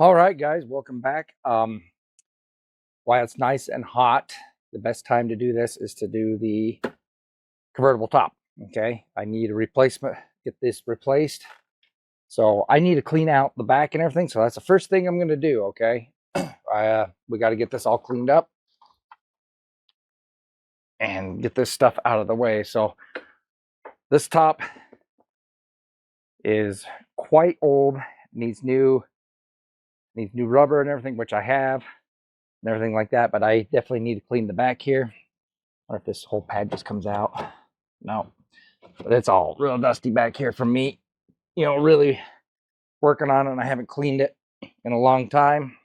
All right, guys, welcome back. While it's nice and hot, the best time to do this is to do the convertible top. Okay, I need a replacement, get this replaced. So I need to clean out the back and everything. So that's the first thing I'm going to do. Okay, we got to get this all cleaned up and get this stuff out of the way. So this top is quite old, needs new rubber and everything, which I have and everything like that, but I definitely need to clean the back here. Or if this whole pad just comes out. No, but it's all real dusty back here from me, you know, really working on it, and I haven't cleaned it in a long time.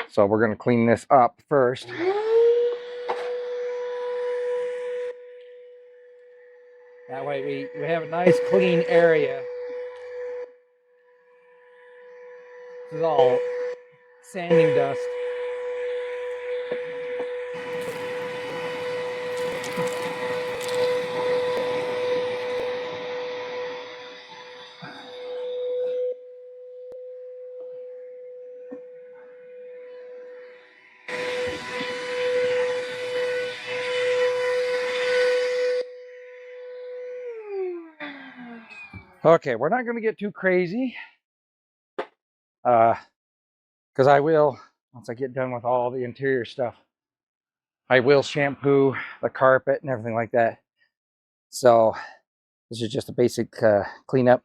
So we're going to clean this up first. That way we have a nice clean area. This is all sanding dust. Okay, we're not going to get too crazy. Because I will, once I get done with all the interior stuff, I will shampoo the carpet and everything like that. So this is just a basic cleanup,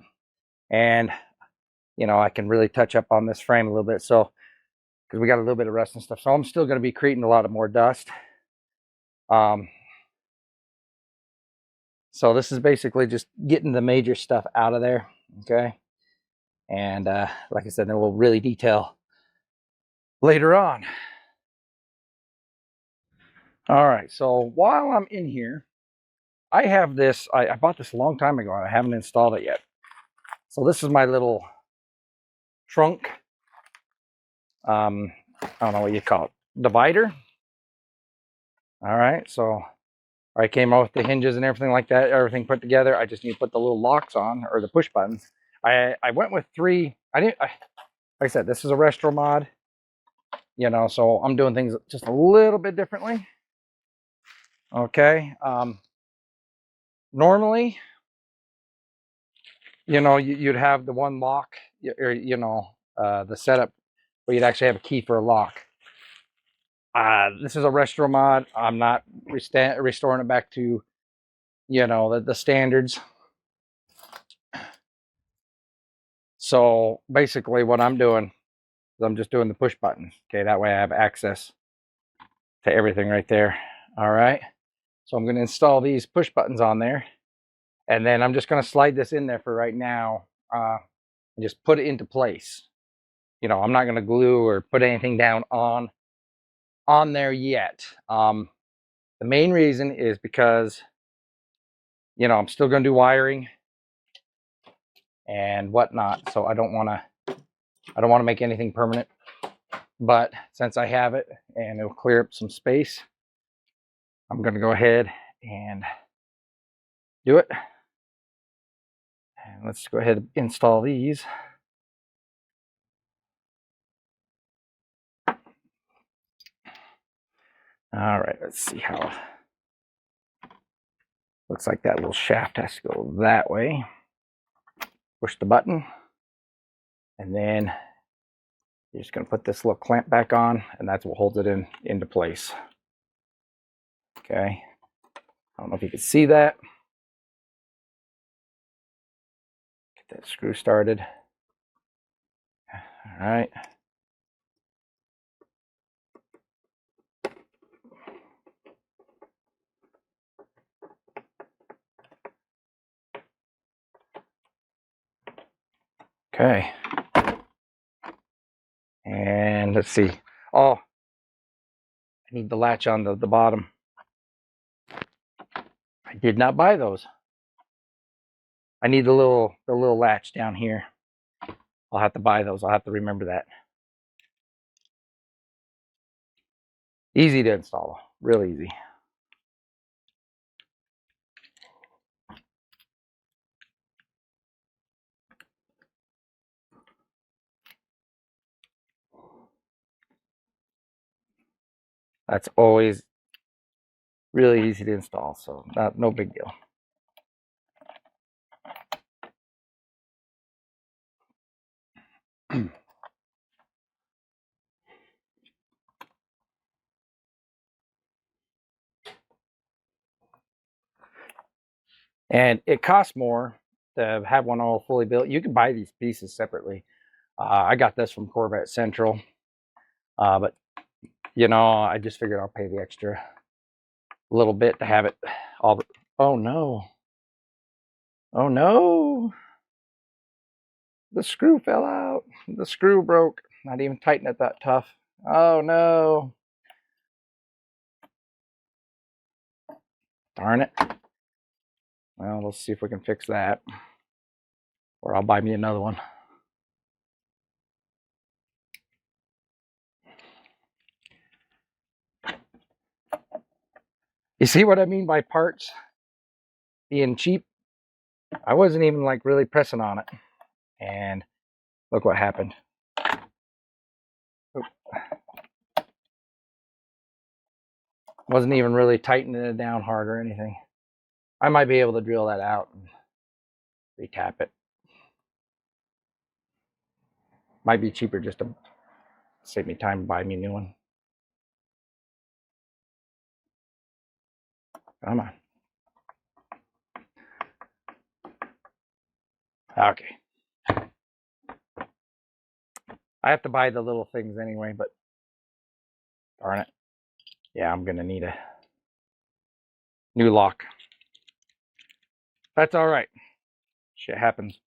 and you know, I can really touch up on this frame a little bit, so because we got a little bit of rust and stuff. So I'm still going to be creating a lot of more dust. So this is basically just getting the major stuff out of there. Okay, and like I said, then we'll really detail later on. All right, so while I'm in here, I have this, I bought this a long time ago and I haven't installed it yet. So this is my little trunk, I don't know what you call it, divider. All right, so I came out with the hinges and everything like that, everything put together. I just need to put the little locks on, or the push buttons. I went with three. Like I said, this is a retro mod, you know, so I'm doing things just a little bit differently. Okay, normally, you know, you'd have the one lock, or you know, the setup where you'd actually have a key for a lock. This is a retro mod. I'm not restoring it back to, you know, the standards. So basically what I'm doing is I'm just doing the push button. Okay, that way I have access to everything right there. All right, so I'm going to install these push buttons on there, and then I'm just going to slide this in there for right now, and just put it into place. You know, I'm not going to glue or put anything down on there yet. The main reason is because, you know, I'm still going to do wiring and whatnot, so I don't want to make anything permanent. But since I have it and it'll clear up some space, I'm going to go ahead and do it. And let's go ahead and install these. All right, let's see how. Looks like that little shaft has to go that way. Push the button, and then you're just going to put this little clamp back on, and that's what holds it into place. Okay, I don't know if you can see that. Get that screw started. All right. Okay. And let's see. Oh, I need the latch on the bottom. I did not buy those. I need the little latch down here. I'll have to buy those. I'll have to remember that. Easy to install, real easy. That's always really easy to install, so no big deal. And it costs more to have one all fully built. You can buy these pieces separately. I got this from Corvette Central, but you know, I just figured I'll pay the extra little bit to have it all. Oh no! Oh no! The screw fell out. The screw broke. Not even tighten it that tough. Oh no! Darn it. Well, let's see if we can fix that. Or I'll buy me another one. You see what I mean by parts being cheap? I wasn't even like really pressing on it. And look what happened. Wasn't even really tightening it down hard or anything. I might be able to drill that out and retap it. Might be cheaper just to save me time and buy me a new one. Come on. Okay. I have to buy the little things anyway, but darn it. Yeah, I'm gonna need a new lock. That's all right. Shit happens.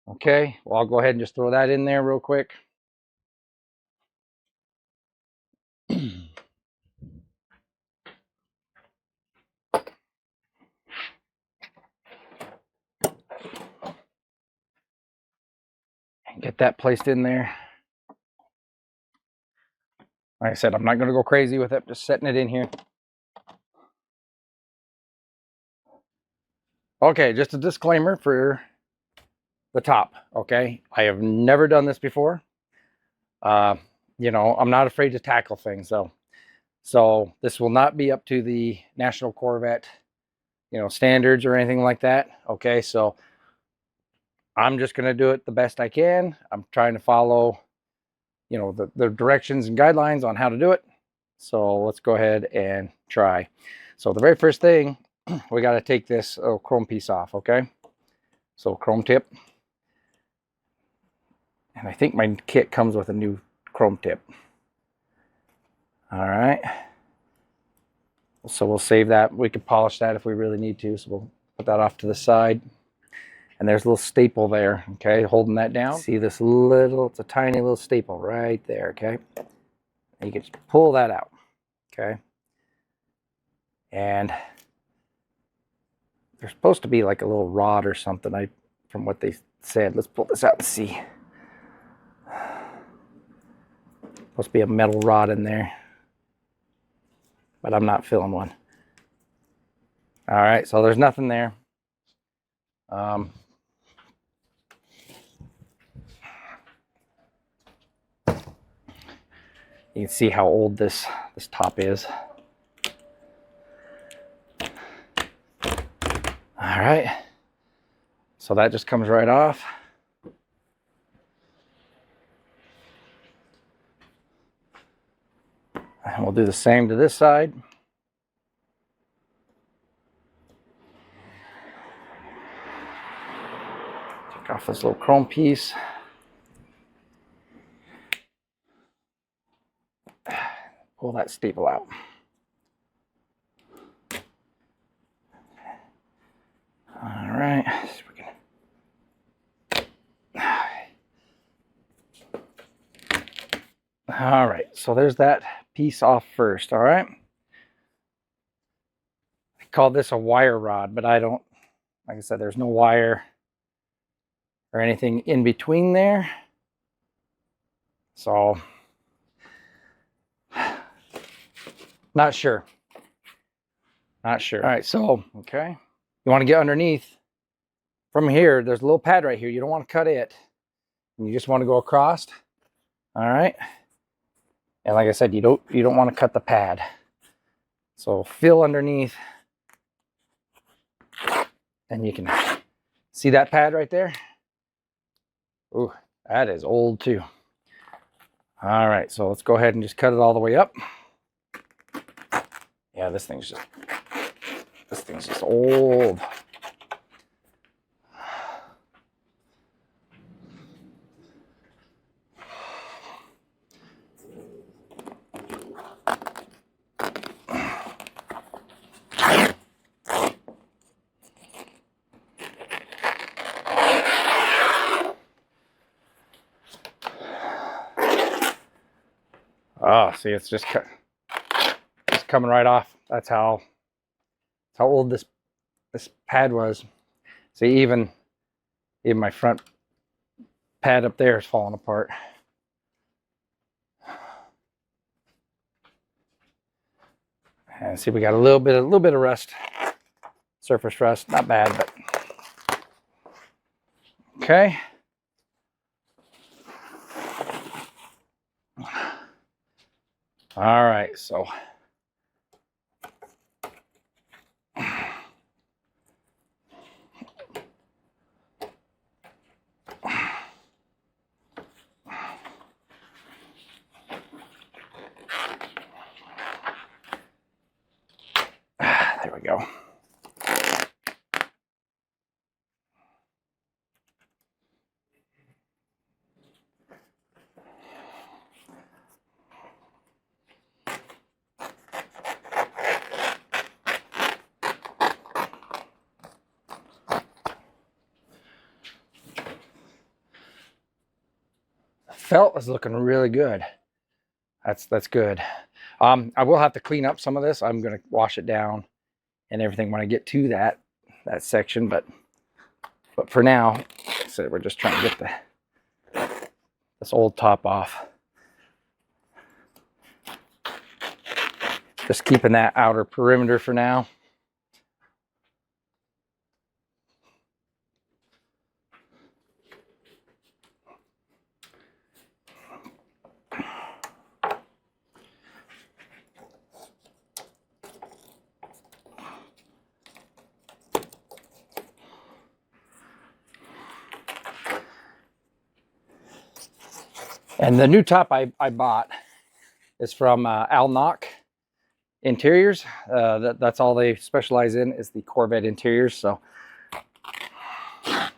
Okay, well, I'll go ahead and just throw that in there real quick. And get that placed in there. Like I said, I'm not going to go crazy with it, just setting it in here. Okay, just a disclaimer for the top, okay? I have never done this before. You know, I'm not afraid to tackle things, though. So this will not be up to the National Corvette, you know, standards or anything like that, okay? So I'm just going to do it the best I can. I'm trying to follow, you know, the directions and guidelines on how to do it. So let's go ahead and try. So the very first thing, we got to take this little chrome piece off, okay? So chrome tip. And I think my kit comes with a new chrome tip. All right. So we'll save that. We can polish that if we really need to. So we'll put that off to the side. And there's a little staple there, okay, holding that down. See this little, it's a tiny little staple right there, okay? And you can just pull that out, okay? And there's supposed to be like a little rod or something, from what they said. Let's pull this out and see. Supposed to be a metal rod in there, but I'm not feeling one. All right, so there's nothing there. You can see how old this top is. All right, so that just comes right off. And we'll do the same to this side. Take off this little chrome piece. Pull that staple out. All right. So we can... All right. So there's that piece off first. All right. I call this a wire rod, but I don't, like I said, there's no wire or anything in between there. So not sure. Not sure. All right, so, okay. You want to get underneath. From here, there's a little pad right here. You don't want to cut it. You just want to go across. All right. And like I said, you don't want to cut the pad. So fill underneath, and you can see that pad right there. Ooh, that is old too. All right, so let's go ahead and just cut it all the way up. Yeah, this thing's just old. Oh, see, it's just coming right off. That's how old this pad was. See, even my front pad up there is falling apart. And see, we got a little bit of rust, surface rust, not bad, but okay. All right, so there we go. Felt is looking really good. That's good. I will have to clean up some of this. I'm going to wash it down and everything when I get to that section, but for now, like I said, we're just trying to get this old top off. Just keeping that outer perimeter for now. And the new top I bought is from 𝐂𝐿𝐿 Interiors. That's all they specialize in, is the Corvette interiors. So I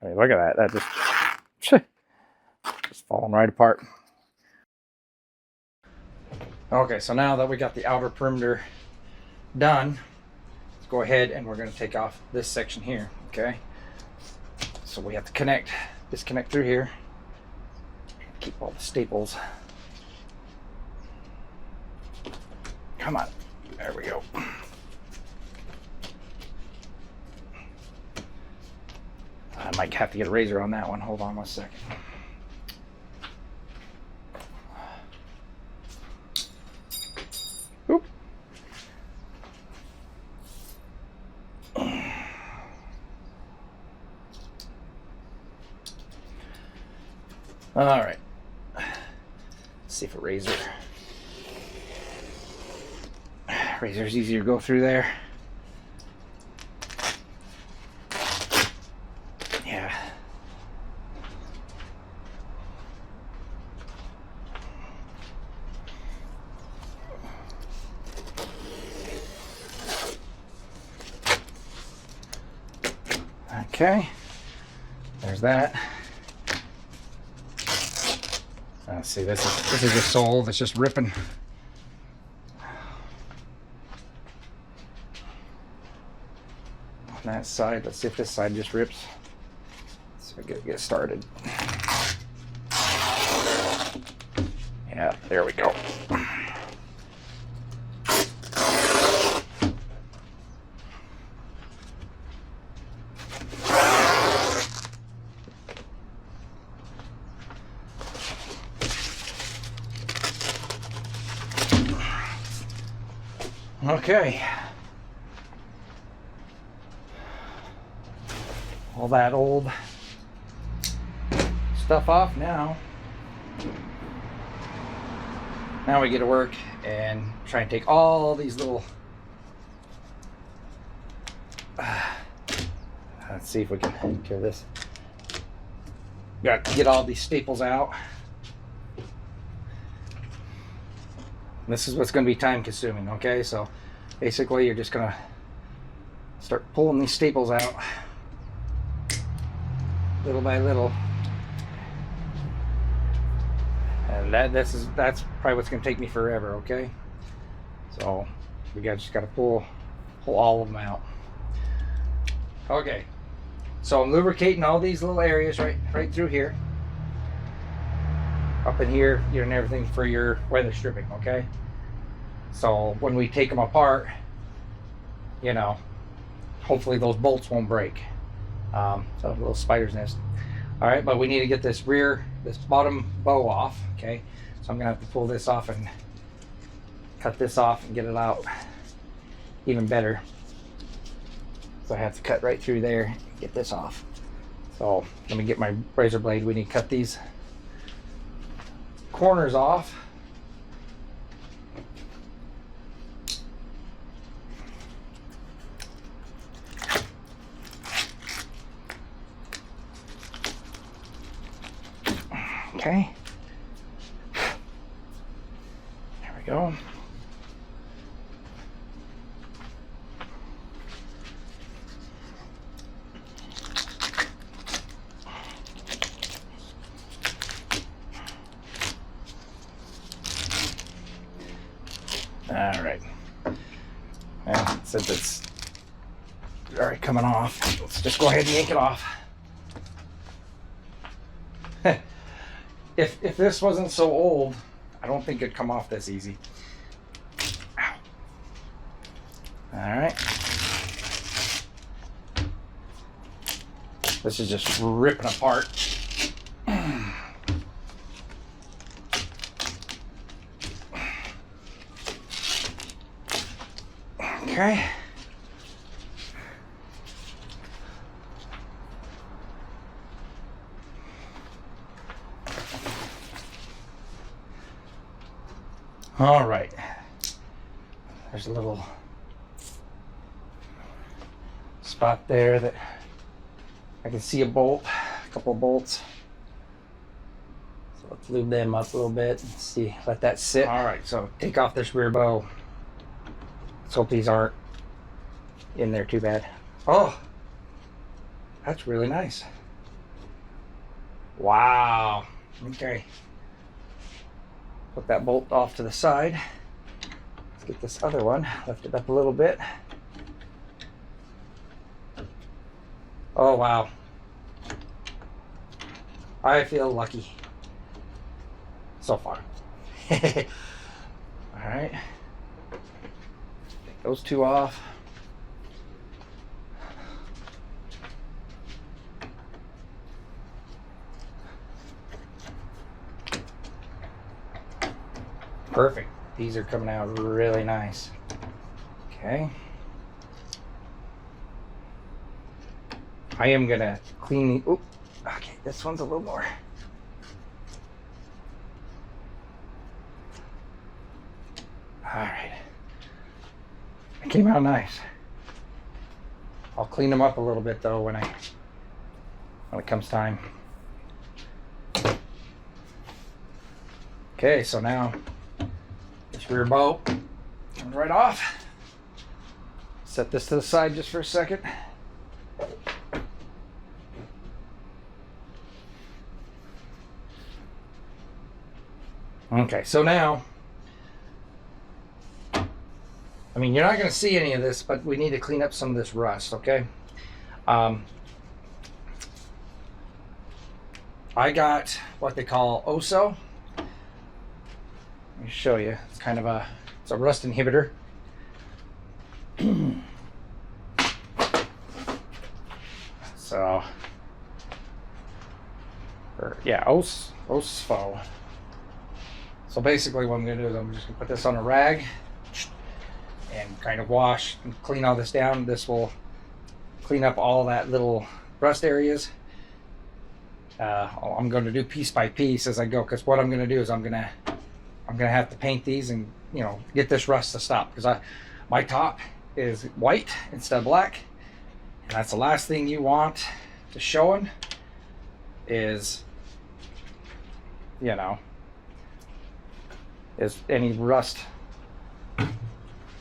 mean, look at that. That just falling right apart. Okay, so now that we got the outer perimeter done, let's go ahead and we're going to take off this section here. Okay. So we have to disconnect through here, keep all the staples. Come on, there we go. I might have to get a razor on that one. Hold on 1 second. Oop. All right, let's see if a razor's easier to go through there. Yeah. Okay, there's that. See, this is the sole that's just ripping. On that side, let's see if this side just rips. So get started. Yeah, there we go. Okay, all that old stuff off now. Now we get to work and try and take all these little, let's see if we can tear this. Got to get all these staples out. This is what's going to be time consuming, okay? So basically you're just going to start pulling these staples out little by little. And that's probably what's going to take me forever, okay? So we just got to pull all of them out. Okay, so I'm lubricating all these little areas right through here, up in here, and everything for your weather stripping, okay? So when we take them apart, you know, hopefully those bolts won't break. So a little spider's nest. All right, but we need to get this bottom bow off, okay? So I'm gonna have to pull this off and cut this off and get it out even better. So I have to cut right through there and get this off. So let me get my razor blade. We need to cut these corners off. Okay, there we go. All right, and since it's already coming off, let's just go ahead and yank it off. If this wasn't so old, I don't think it'd come off this easy. Ow. All right. This is just ripping apart. Okay. All right, there's a little spot there that I can see a couple of bolts. So let's lube them up a little bit and see, let that sit. All right, so take off this rear bow. Let's hope these aren't in there too bad. Oh, that's really nice. Wow, okay. Put that bolt off to the side. Let's get this other one, lift it up a little bit. Oh, wow. I feel lucky so far. All right. Take those two off. Perfect. These are coming out really nice. Okay. I am gonna clean the, okay, this one's a little more. All right. It came out nice. I'll clean them up a little bit though when it comes time. Okay, so now this rear bolt comes right off. Set this to the side just for a second. Okay, so now, I mean, you're not going to see any of this, but we need to clean up some of this rust, okay? I got what they call 𝐂𝐨𝐬𝐿. Let me show you. It's kind of it's a rust inhibitor. So, yeah, 𝐂𝐨𝐬𝐿. So basically what I'm going to do is I'm just going to put this on a rag and kind of wash and clean all this down. This will clean up all that little rust areas I'm going to do piece by piece as I go, because what I'm going to do is I'm going to have to paint these and, you know, get this rust to stop, because my top is white instead of black, and that's the last thing you want to showing is, you know, is any rust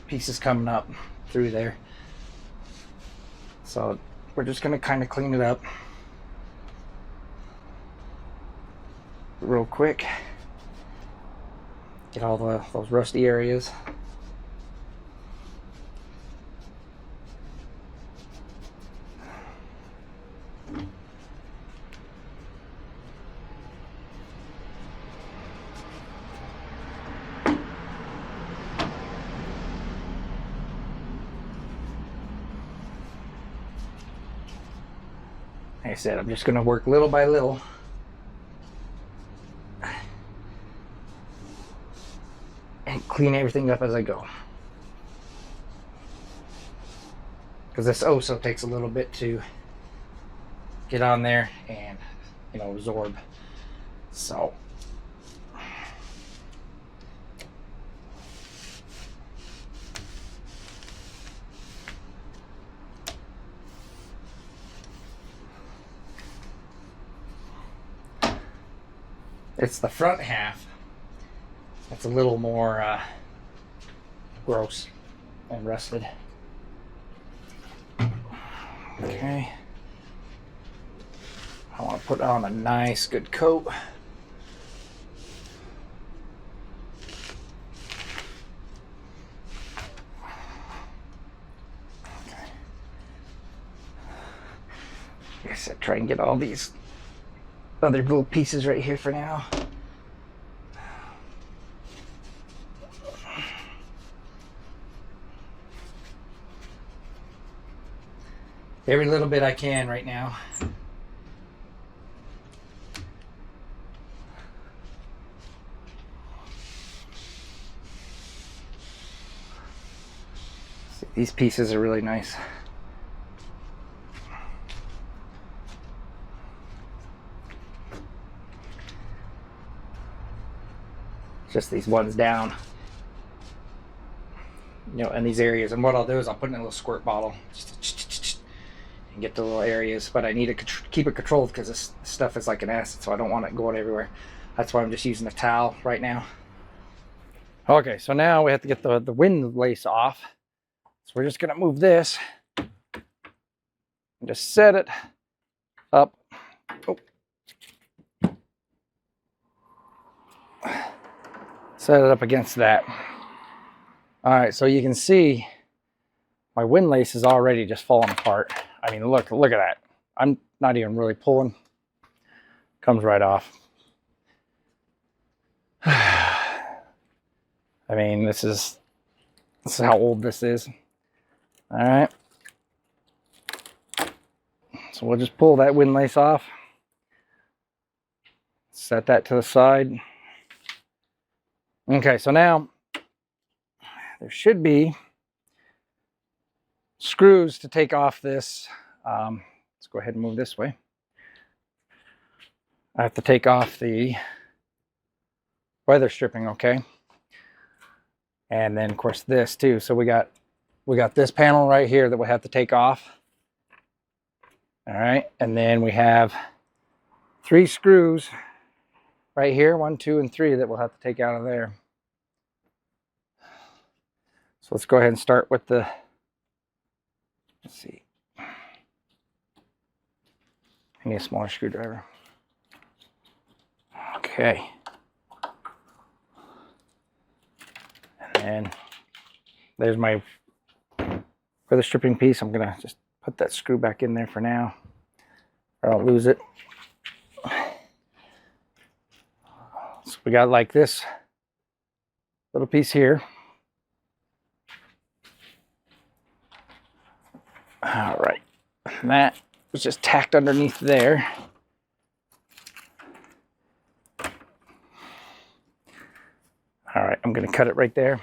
pieces coming up through there. So we're just going to kind of clean it up real quick, get all those rusty areas. Like I said, I'm just going to work little by little. And clean everything up as I go. Because this also takes a little bit to get on there and, you know, absorb. So. It's the front half that's a little more gross and rusted. Okay. I want to put on a nice good coat. Okay. Like I said, try and get all these other little pieces right here for now. Every little bit I can right now. See, these pieces are really nice. Just these ones down, you know, in these areas. And what I'll do is I'll put in a little squirt bottle and get the little areas, but I need to keep it controlled because this stuff is like an acid, so I don't want it going everywhere. That's why I'm just using a towel right now. Okay, so now we have to get the wind lace off. So we're just gonna move this and just set it up. Oh. Set it up against that. All right, so you can see my wind lace is already just falling apart. I mean, look at that. I'm not even really pulling. Comes right off. I mean, this is how old this is. All right. So we'll just pull that wind lace off. Set that to the side. Okay, so now there should be screws to take off this. Let's go ahead and move this way. I have to take off the weather stripping, okay? And then of course this too. So we got this panel right here that we have to take off. All right, and then we have 3 screws right here, 1, 2, and 3 that we'll have to take out of there. So let's go ahead and start with the, let's see. I need a smaller screwdriver. Okay. And then there's my weather stripping piece. I'm gonna just put that screw back in there for now. I don't lose it. So we got like this little piece here. All right, and that was just tacked underneath there. All right, I'm going to cut it right there.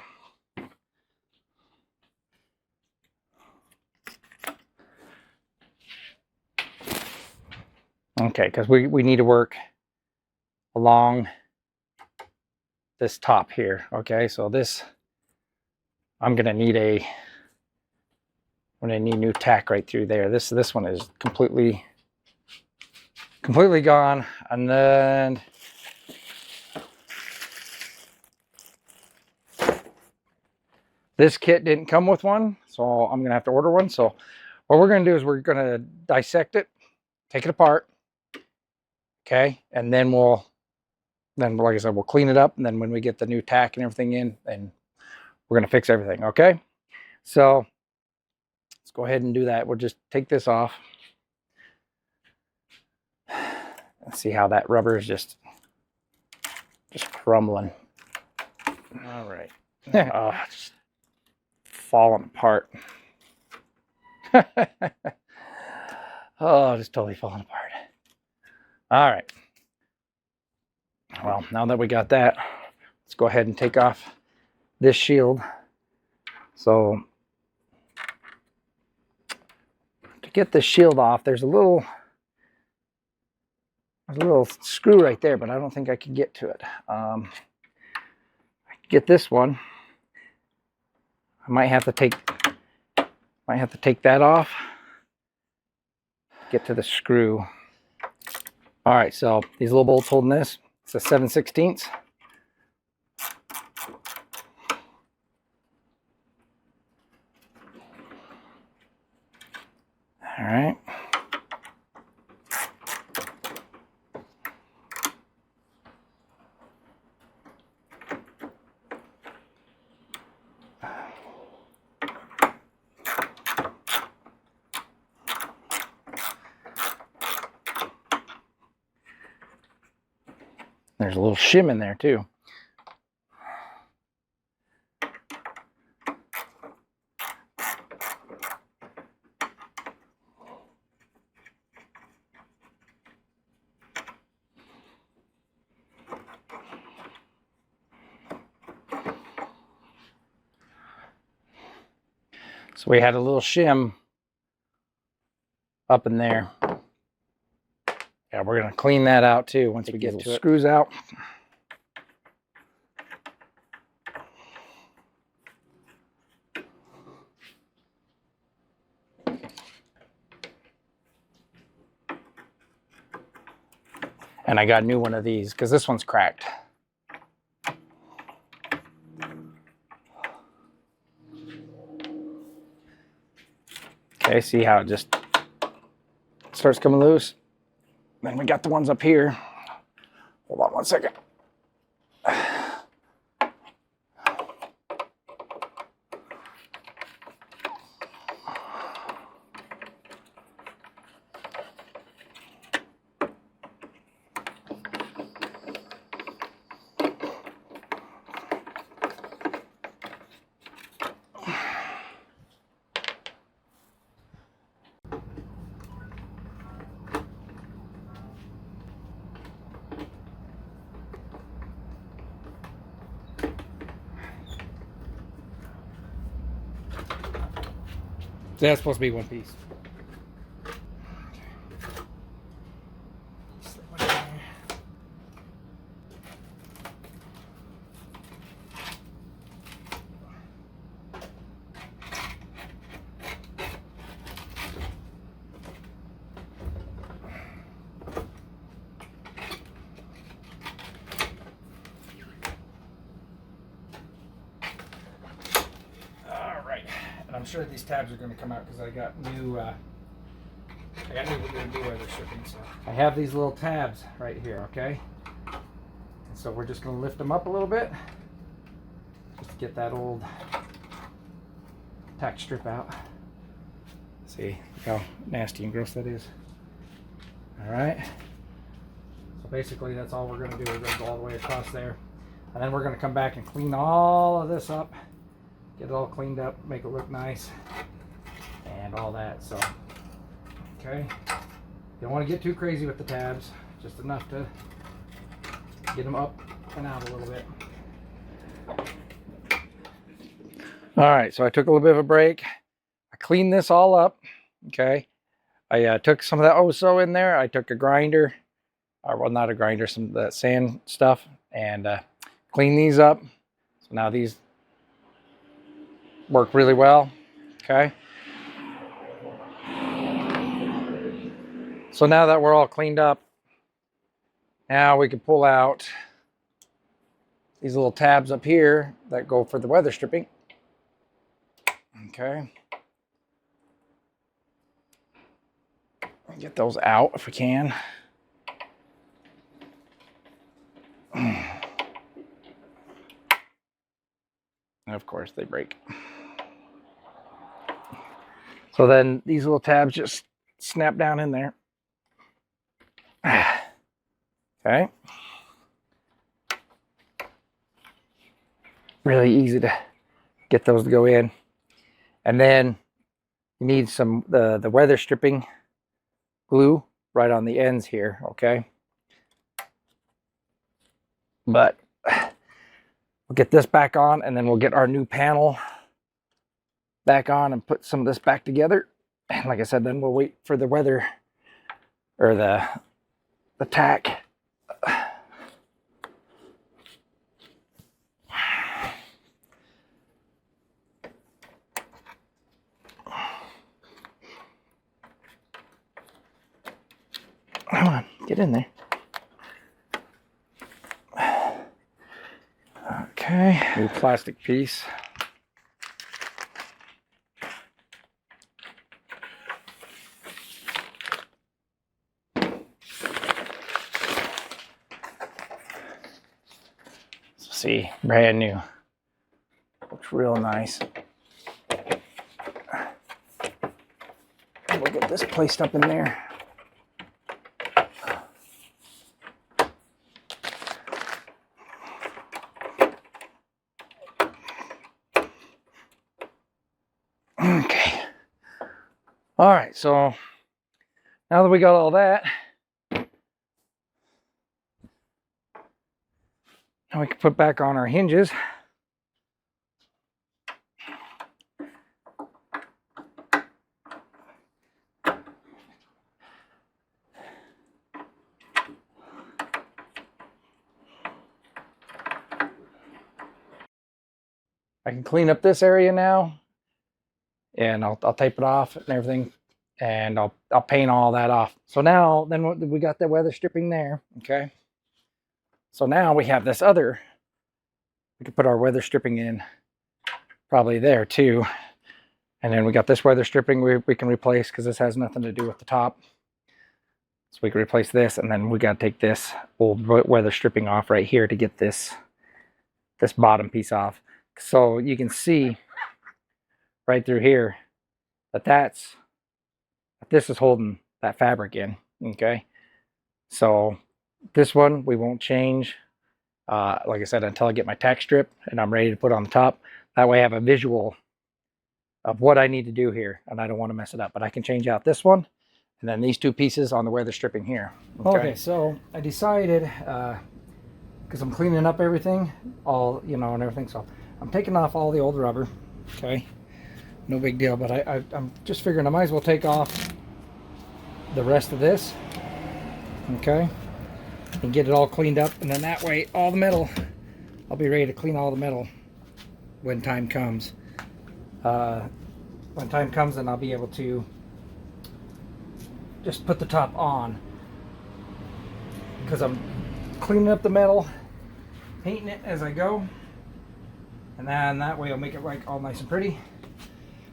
Okay, because we need to work along this top here. Okay, so this, I'm gonna need new tack right through there. This one is completely gone. And then this kit didn't come with one, so I'm gonna have to order one. So what we're gonna do is we're gonna dissect it, take it apart, okay, and then like I said, we'll clean it up, and then when we get the new tack and everything in, then we're gonna fix everything. Okay, so let's go ahead and do that. We'll just take this off. Let's see how that rubber is just crumbling. All right. Just falling apart. Oh, just totally falling apart. All right. Well, now that we got that, let's go ahead and take off this shield. So to get the shield off, there's a little screw right there, but I don't think I can get to it. I can get this one. I might have to take that off, get to the screw. All right, so these little bolts holding this, it's a 7/16. All right. There's a little shim in there too. So we had a little shim up in there. Yeah, we're going to clean that out too once we get to it. Screws out. And I got a new one of these because this one's cracked. Okay, see how it just starts coming loose? Then we got the ones up here. Hold on one second. So that's supposed to be one piece. I'm sure these tabs are going to come out because I got new we're going to do other shipping. So I have these little tabs right here, okay? And so we're just going to lift them up a little bit just to get that old tack strip out. See how nasty and gross that is. All right. So basically that's all we're going to do. We're going to go all the way across there. And then we're going to come back and clean all of this up. Get it all cleaned up, make it look nice, and all that. So, okay. Don't want to get too crazy with the tabs, just enough to get them up and out a little bit. All right, so I took a little bit of a break. I cleaned this all up, okay. I took some of that OSO in there. I took a grinder, or well, not a grinder, some of that sand stuff, and cleaned these up. So now these work really well. Okay. So now that we're all cleaned up, now we can pull out these little tabs up here that go for the weather stripping. Okay. Get those out if we can. And of course they break. So then these little tabs just snap down in there. Okay. Really easy to get those to go in. And then you need some the weather stripping glue right on the ends here, okay? But we'll get this back on, and then we'll get our new panel back on and put some of this back together. And like I said, then we'll wait for the weather or the tack. Come on, get in there. Okay, new plastic piece. See, brand new. Looks real nice. We'll get this placed up in there. Okay. All right, so now that we got all that, now we can put back on our hinges. I can clean up this area now, and I'll tape it off and everything, and I'll paint all that off. So now, then we got the weather stripping there, okay? So now we have this other, we can put our weather stripping in probably there too. And then we got this weather stripping we can replace because this has nothing to do with the top. So we can replace this, and then we got to take this old weather stripping off right here to get this bottom piece off. So you can see right through here that this is holding that fabric in, okay? So this one we won't change, like I said, until I get my tack strip and I'm ready to put on the top. That way I have a visual of what I need to do here, and I don't want to mess it up. But I can change out this one and then these two pieces on the weather stripping here. Okay, so I decided, because I'm cleaning up everything, all, you know, and everything, so I'm taking off all the old rubber, okay? No big deal, but I'm just figuring I might as well take off the rest of this, okay? And get it all cleaned up, and then that way all the metal, I'll be ready to clean all the metal when time comes. When time comes, then I'll be able to just put the top on, because I'm cleaning up the metal, painting it as I go, and then that way I'll make it like all nice and pretty.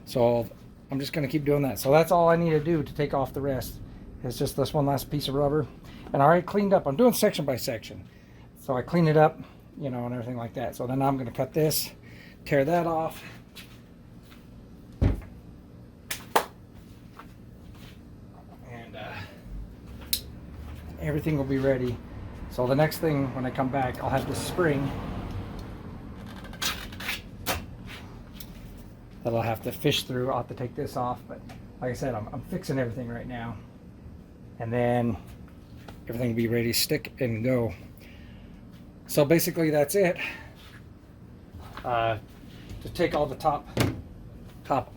So I'm just going to keep doing that. So that's all I need to do to take off the rest. It's just this one last piece of rubber. And I already cleaned up. I'm doing section by section. So I clean it up, you know, and everything like that. So then I'm going to cut this, tear that off. And everything will be ready. So the next thing, when I come back, I'll have this spring that I'll have to fish through. I'll have to take this off, but like I said, I'm fixing everything right now, and then everything will be ready to stick and go. So basically that's it. To take all the top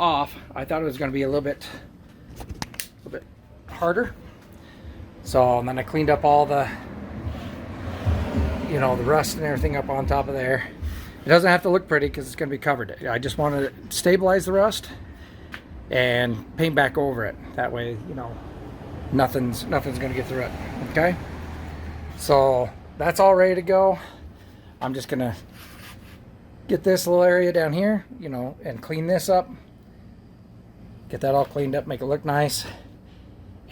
off, I thought it was going to be a little bit harder. So, and then I cleaned up all the, you know, the rust and everything up on top of there. It doesn't have to look pretty because it's going to be covered. I just want to stabilize the rust and paint back over it. That way, you know, nothing's going to get through it. Okay? So, that's all ready to go. I'm just going to get this little area down here, you know, and clean this up. Get that all cleaned up, make it look nice.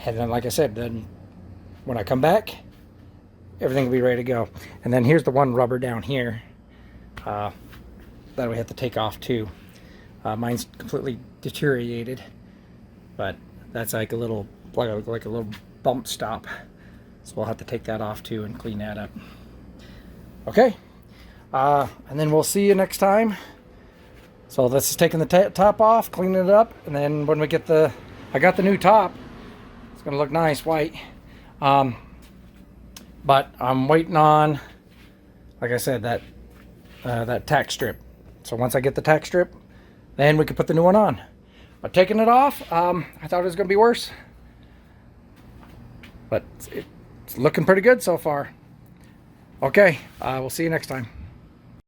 And then, like I said, then when I come back, everything will be ready to go. And then here's the one rubber down here that we have to take off too. Mine's completely deteriorated, but that's like a little bump stop. So we'll have to take that off too and clean that up. Okay, and then we'll see you next time. So this is taking the top off, cleaning it up, and then when we get I got the new top. It's gonna look nice, white. But I'm waiting on, like I said, that tack strip. So once I get the tack strip, then we can put the new one on. But taking it off, I thought it was gonna be worse. But it's looking pretty good so far. Okay, we'll see you next time.